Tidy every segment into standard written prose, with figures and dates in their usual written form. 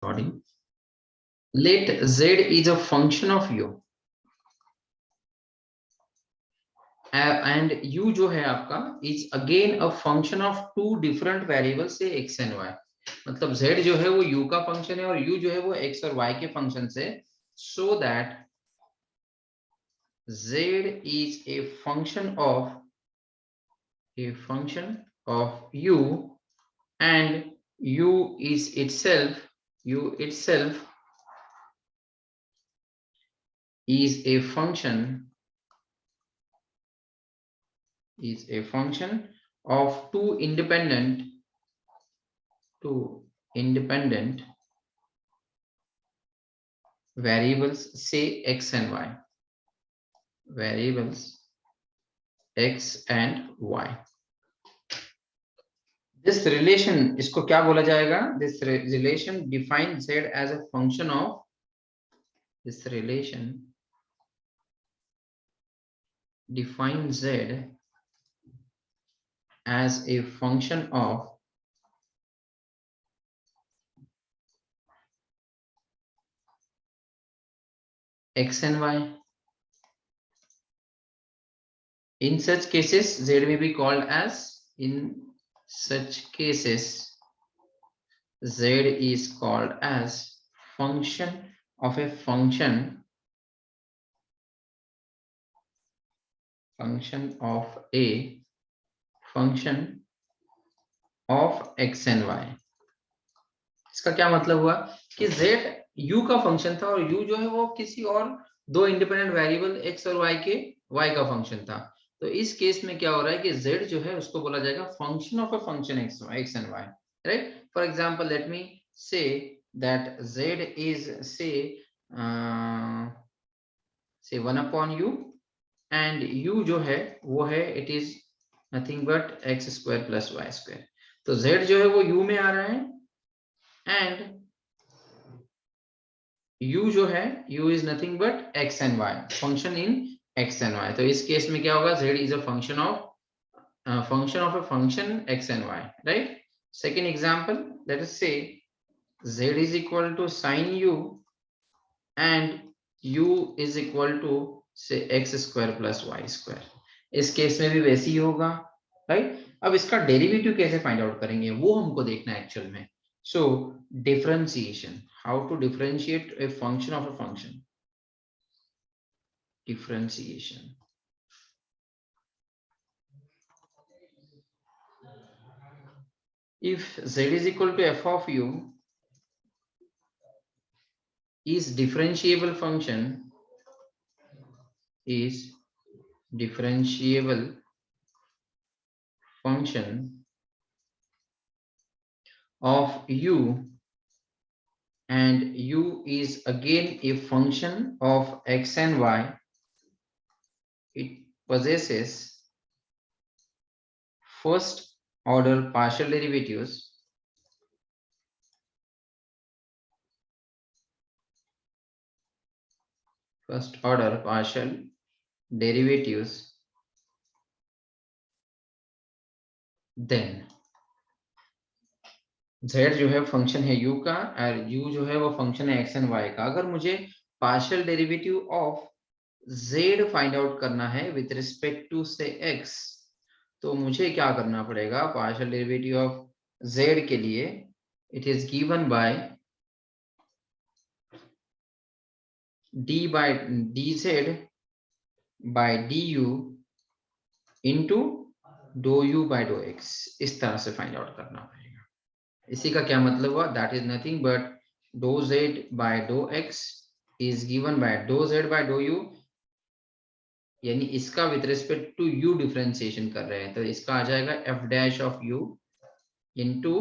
recording. Let z is a function of u and u जो है आपका is again a function of two different variables say x and y. मतलब z जो है वो u का फंक्शन है और u जो है वो x और y के फंक्शन से, so that z is a function of u and u itself is a function of two independent variables say x and y. Variables x and y. This relation, इसको क्या बोला जाएगा? This relation defines z as a function of, this relation defines z as a function of x and y. In such cases, z may be called as, in such cases, z is called as function of a function of x and y. इसका क्या मतलब हुआ कि z u का function था और u जो है वो किसी और दो इंडिपेंडेंट वेरिएबल x और y के y का फंक्शन था. तो इस केस में क्या हो रहा है कि z जो है उसको बोला जाएगा function of a function x and y, right? For example let me say that z is से 1 upon u and u जो है वो है it is nothing but x square plus y square. तो z जो है वो u में आ रहा है and u जो है u is nothing but x and y, function in x and y. तो इस केस में क्या होगा? z is a function of a function x and y, right? Second example, let us say z is equal to sin u and u is equal to say x square plus y square. इस case में भी वैसे ही होगा, right? अब इसका derivative कैसे find out करेंगे वो हमको देखना है एक्चुअल में. So differentiation, how to differentiate a function of a function. Differentiation. If z is equal to f of u is differentiable function of u and u is again a function of x and y, it possesses first order partial derivatives then z जो है function है u का और u जो है वो function है x and y का. अगर मुझे partial derivative of z find out करना है विथ रिस्पेक्ट टू से x, तो मुझे क्या करना पड़ेगा? पार्शियल डेरिवेटिव ऑफ z के लिए it is given by d by dz by du into dou u by dou x. इस तरह से फाइंड आउट करना पड़ेगा. इसी का क्या मतलब हुआ? That is nothing but dou z by dou x is given by dou z by dou u, यानी इसका with respect to u differentiation कर रहे हैं तो इसका आ जाएगा f dash of u into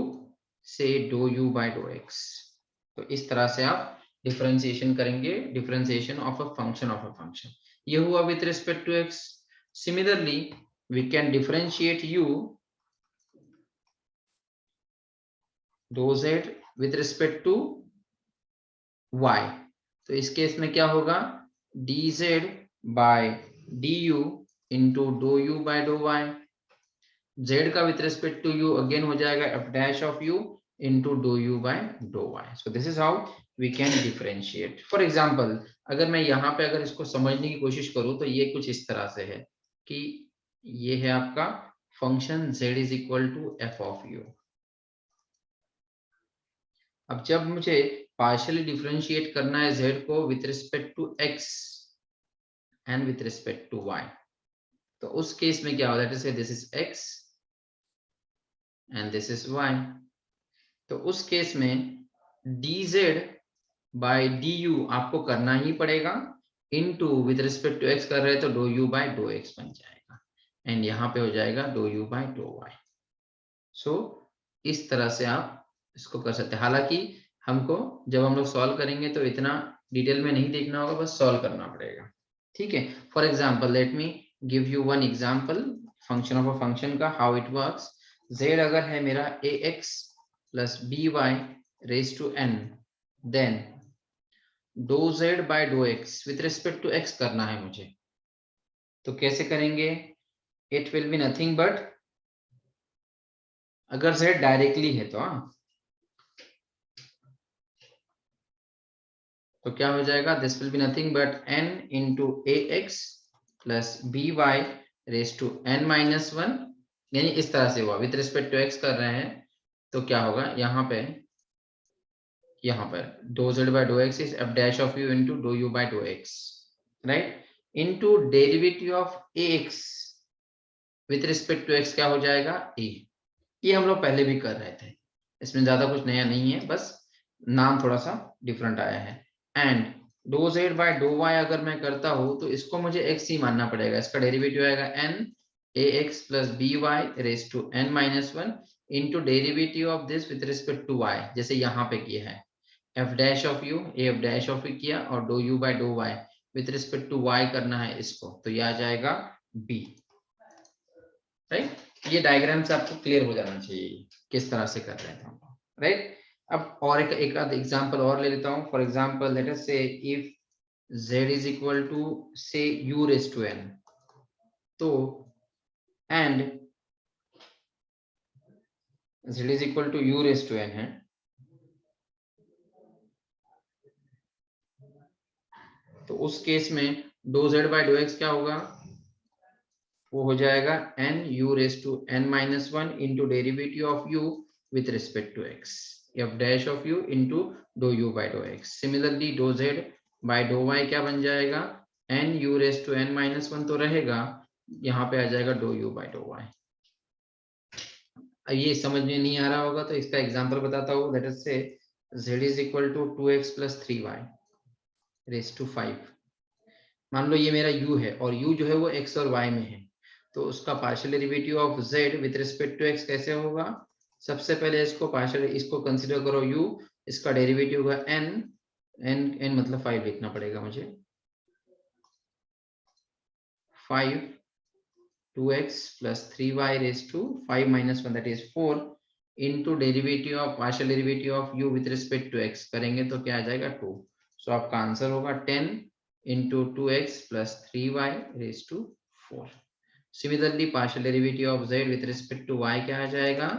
से dou u by dou x. तो इस तरह से आप डिफरेंशिएशन करेंगे, डिफरेंशिएशन ऑफ अ फंक्शन. ये हुआ with respect to x. Similarly we can differentiate u dou z with respect to y. तो इस केस में क्या होगा? dz by du into dou u by dou y. z का with respect to u again हो जाएगा f dash of u into dou u by dou y. So this is how we can differentiate. For example, अगर मैं यहाँ पे अगर इसको समझने की कोशिश करूँ तो ये कुछ इस तरह से है कि ये है आपका function z is equal to f of u. अब जब मुझे पार्शियली डिफरेंशिएट करना है z को with respect to x and with respect to y, तो उस केस में क्या होता है, this is x and this is y। तो उस केस में dz बाय du आपको करना ही पड़ेगा, into with respect to x कर रहे हैं तो डो u बाय डो x बन जाएगा, एंड यहाँ पे हो जाएगा डो u बाय डो y। सो इस तरह से आप इसको कर सकते हैं। हालांकि हमको जब हम लोग सॉल्व करेंगे तो इतना डिटेल में नहीं देखना होगा, बस सॉल्व करना पड़ेगा। ठीक है, for example let me give you one example function of a function का, हाउ इट वर्क्स। z अगर है मेरा ax plus by raise to n, then डो z बाय डो x with respect to x करना है मुझे। तो कैसे करेंगे, it will be nothing but, अगर z डायरेक्टली है तो क्या हो जाएगा, this will be nothing but n into ax plus by raise to n minus 1, यानी इस तरह से हुआ, विथ रिस्पेक्ट टू x कर रहे हैं तो क्या होगा, यहाँ पर डो z बाय डो x is f dash of u into डो u बाय डो x, right, into derivative of ax with respect to x क्या हो जाएगा, a। ये हम लोग पहले भी कर रहे थे, इसमें ज्यादा कुछ नया नहीं है, बस नाम थोड़ा सा डिफरेंट आया है। एंड डो z बाय डो y अगर मैं करता हूं तो इसको मुझे x ही मानना पड़ेगा, इसका डेरिवेटिव आएगा n ax plus by raise to n minus 1 into derivative of this with respect to y, जैसे यहाँ पे किया है f dash of u, f dash of u किया, और डो u बाय डो y with respect to y करना है इसको, तो ये आ जाएगा b, राइट। ये डायग्राम से आपको क्लियर हो जाना चाहिए किस तरह से कर रहे हैं हम, राइट। अब और एक आध एग्जांपल और ले लेता हूं। For example let us say if z is equal to say u raise to n, तो and z is equal to u raise to n है, तो उस केस में डो z बाय डो x क्या होगा, वो हो जाएगा n u raise to n minus 1 into derivative of u with respect to x, f dash of u into डो u बाय डो x। सिमिलरली डो z बाय डो y क्या बन जाएगा, n u raise to n minus 1 तो रहेगा, यहाँ पे आ जाएगा डो u बाय डो y। ये समझ में नहीं आ रहा होगा तो इसका एग्जांपल बताता हूँ। Late us say z is equal to 2x plus 3y raise to 5। मान लो ये मेरा u है और u जो है वो x और y में है, तो उसका partial derivative of z with respect to x कैसे होगा, सबसे पहले इसको कंसीडर करो u, इसका डेरिवेटिव होगा n मतलब 5 लिखना पड़ेगा मुझे, 5 2x plus 3y raise to 5 minus 1 that is 4 into derivative of partial derivative of u with respect to x करेंगे तो क्या आ जाएगा 2। सो आपका आंसर होगा 10 into 2x plus 3y raise to 4। Similarly partial derivative of z with respect to y क्या आ जाएगा,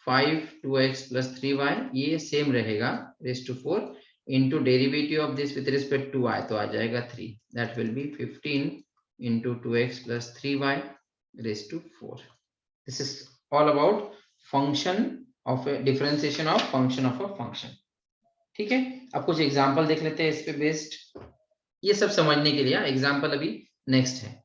5 2x plus 3y, ये same रहेगा raise to 4 into derivative of this with respect to y तो आ जाएगा 3, that will be 15 into 2x plus 3y raise to 4। This is all about function of differentiation of function of a function. ठीक है, अब कुछ example देख लेते हैं इस पे बेस्ड, ये सब समझने के लिए एग्जांपल अभी नेक्स्ट है।